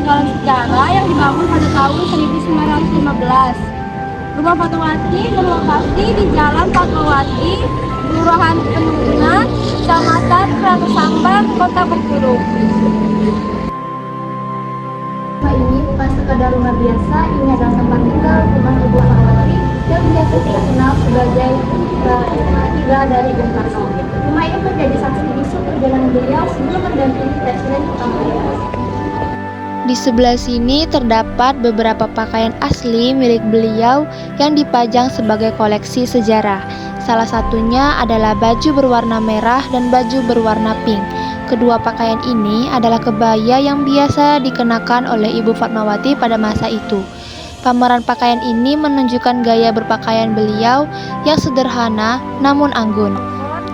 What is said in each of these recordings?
peninggalan sejarah yang dibangun pada tahun 1915. Rumah Fatmawati berlokasi di Jalan Fatmawati, Kelurahan Penurunan, Kecamatan Ranusambang, Kota Bengkulu. Rumah ini bukan sekadar rumah biasa, ini adalah tempat tinggal rumah Ibu Fatmawati yang biasa dikenal sebagai rumah tinggal dari Bung Karno. Rumah ini menjadi saksi bisu perjalanan beliau sebelum mendampingi Presiden pertama. Di sebelah sini terdapat beberapa pakaian asli milik beliau yang dipajang sebagai koleksi sejarah. Salah satunya adalah baju berwarna merah dan baju berwarna pink. Kedua pakaian ini adalah kebaya yang biasa dikenakan oleh Ibu Fatmawati pada masa itu. Pameran pakaian ini menunjukkan gaya berpakaian beliau yang sederhana namun anggun,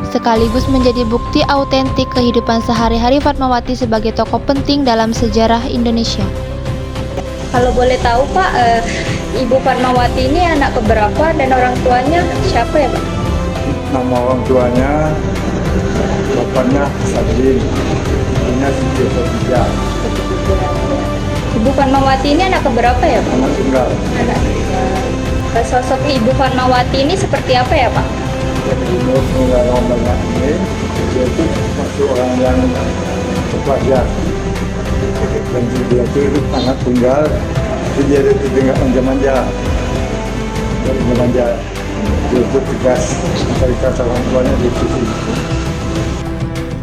sekaligus menjadi bukti autentik kehidupan sehari-hari Fatmawati sebagai tokoh penting dalam sejarah Indonesia. Kalau boleh tahu Pak, Ibu Fatmawati ini anak keberapa dan orang tuanya siapa ya Pak? Nama orang tuanya, bapaknya Sadin, ibunya Siti Khadijah. Ibu Fatmawati ini anak keberapa ya Pak? Anak tunggal. Anak tunggal. Sosok Ibu Fatmawati ini seperti apa ya Pak? Ibu tunggal orang banyak ini, dia itu masuk orang yang terpelajar. Dan dia itu anak tunggal, tapi dia itu tidak manja-manja. Dari manja, dia itu tegas, mencari kata orang tuanya di sisi.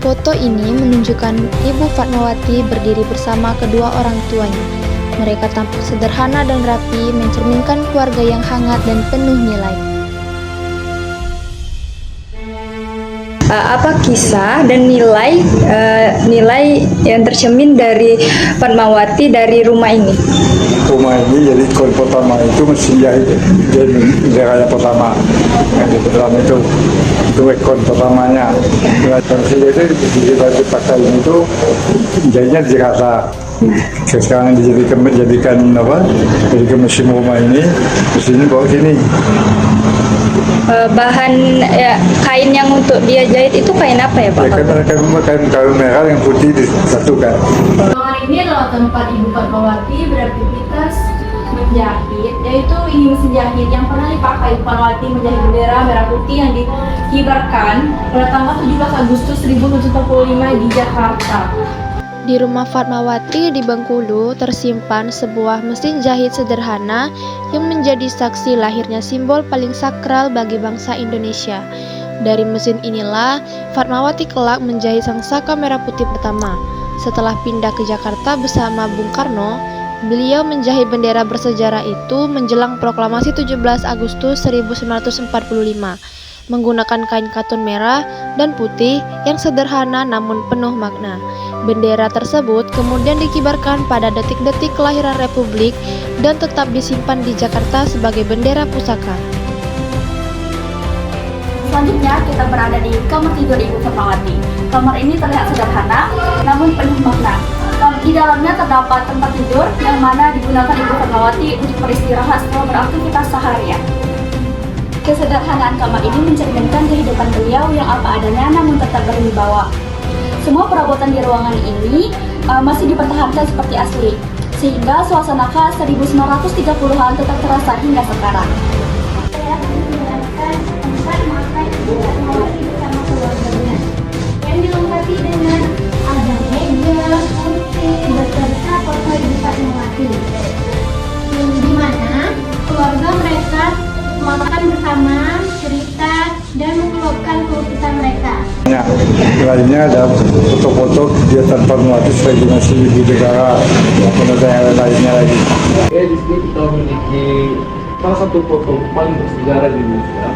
Foto ini menunjukkan Ibu Fatmawati berdiri bersama kedua orang tuanya. Mereka tampak sederhana dan rapi, mencerminkan keluarga yang hangat dan penuh nilai. Apa kisah dan nilai yang tercermin dari Fatmawati dari rumah ini? Rumah ini jadi kon pertama itu mesin jahit jadi daerah yang pertama yang di dalam itu ekon pertamanya. Mesin jahit itu dipakai itu jahitnya di Jakarta. Sekarang dijadikan mesin rumah ini, mesin bawa sini. Bahan kain yang untuk dia jahit itu kain apa ya Pak? Kain merah yang putih disatukan. Ruangan ini adalah tempat Ibu Fatmawati beraktivitas menjahit, yaitu ini mesin jahit yang pernah dipakai Ibu Fatmawati menjahit bendera merah putih yang dikibarkan pada tanggal 17 Agustus 1745 di Jakarta. Di rumah Fatmawati di Bengkulu tersimpan sebuah mesin jahit sederhana yang menjadi saksi lahirnya simbol paling sakral bagi bangsa Indonesia. Dari mesin inilah Fatmawati kelak menjahit sangsaka merah putih pertama. Setelah pindah ke Jakarta bersama Bung Karno, beliau menjahit bendera bersejarah itu menjelang proklamasi 17 Agustus 1945. Menggunakan kain katun merah dan putih yang sederhana namun penuh makna. Bendera tersebut kemudian dikibarkan pada detik-detik kelahiran Republik dan tetap disimpan di Jakarta sebagai bendera pusaka. Selanjutnya kita berada di kamar tidur Ibu Fatmawati. Kamar ini terlihat sederhana namun penuh makna. Di dalamnya terdapat tempat tidur yang mana digunakan Ibu Fatmawati untuk beristirahat setelah beraktivitas seharian. Kesederhanaan kamar ini mencerminkan kehidupan beliau yang apa adanya namun tetap berwibawa. Semua perabotan di ruangan ini masih dipertahankan seperti asli, sehingga suasana khas 1930-an tetap terasa hingga sekarang. Saya menjalankan tempat makan Ibu Fatmawati bersama keluarganya, yang dilengkapi dengan ada meja, kursi, beserta foto Ibu Fatmawati, di mana keluarga mereka makan bersama, cerita, dan mengeluarkan keputusan mereka. Lainnya ada foto-foto kegiatan Fatmawati sebagai masih ibu negara, dan lainnya lagi. Di sini kita memiliki salah satu foto paling bersejarah di Indonesia.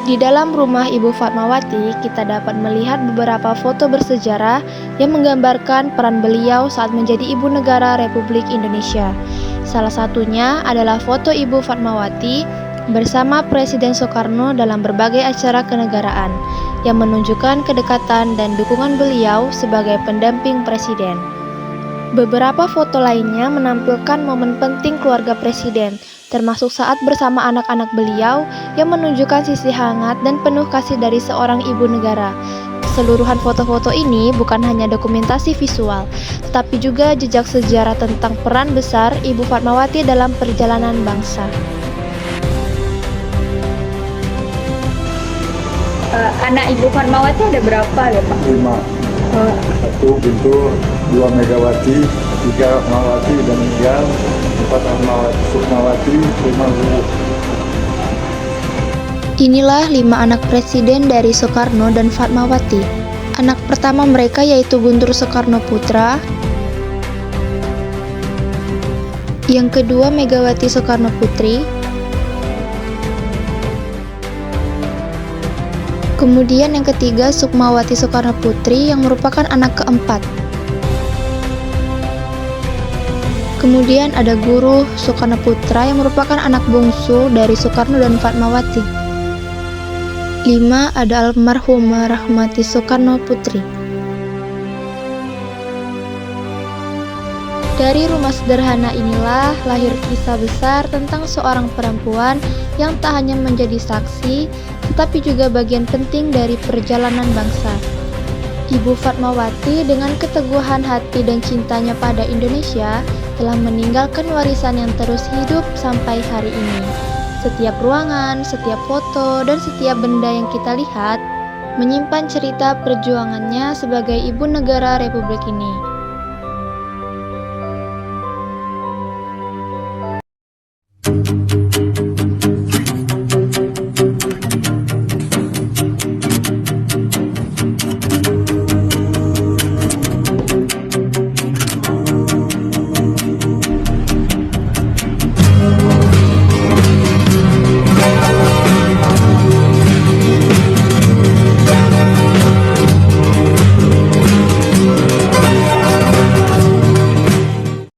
Di dalam rumah Ibu Fatmawati, kita dapat melihat beberapa foto bersejarah yang menggambarkan peran beliau saat menjadi Ibu Negara Republik Indonesia. Salah satunya adalah foto Ibu Fatmawati bersama Presiden Soekarno dalam berbagai acara kenegaraan yang menunjukkan kedekatan dan dukungan beliau sebagai pendamping presiden. Beberapa foto lainnya menampilkan momen penting keluarga presiden, termasuk saat bersama anak-anak beliau yang menunjukkan sisi hangat dan penuh kasih dari seorang ibu negara. keseluruhan foto-foto ini bukan hanya dokumentasi visual, tetapi juga jejak sejarah tentang peran besar Ibu Fatmawati dalam perjalanan bangsa. Anak Ibu Fatmawati ada berapa ya Pak? 5. 1 Guntur, 2 Megawati, 3 Rahmawati dan meninggal, 4 Rahmawati, Sukmawati, 5 Lulu. Inilah 5 anak presiden dari Soekarno dan Fatmawati. Anak pertama mereka yaitu Guntur Soekarno Putra, yang kedua Megawati Soekarno Putri, kemudian yang ketiga Sukmawati Soekarno Putri yang merupakan anak keempat. Kemudian ada Guru Soekarno Putra yang merupakan anak bungsu dari Soekarno dan Fatmawati. 5 ada almarhumah Rahmati Soekarno Putri. Dari rumah sederhana inilah lahir kisah besar tentang seorang perempuan yang tak hanya menjadi saksi, tetapi juga bagian penting dari perjalanan bangsa. Ibu Fatmawati dengan keteguhan hati dan cintanya pada Indonesia telah meninggalkan warisan yang terus hidup sampai hari ini. Setiap ruangan, setiap foto, dan setiap benda yang kita lihat menyimpan cerita perjuangannya sebagai ibu negara Republik ini.